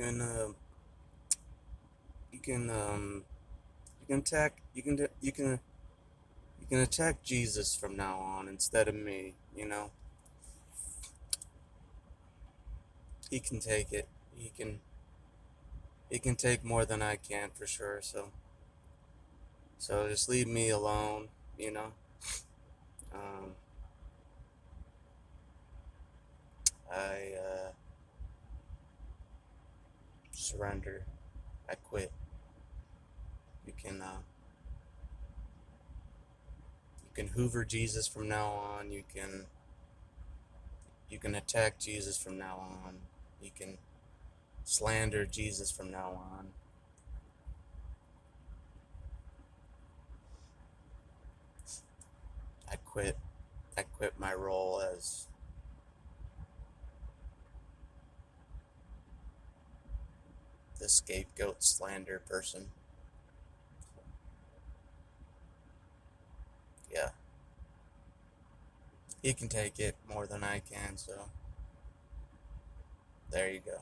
can you can you can attack you can attack Jesus from now on instead of me. He can take it. He can take more than I can for sure. So just leave me alone. You know. Um, I surrender. I quit. You can you can Hoover Jesus from now on. You can attack Jesus from now on. You can slander Jesus from now on. I quit. I quit my role as the scapegoat slander person. Yeah, he can take it more than I can, so there you go.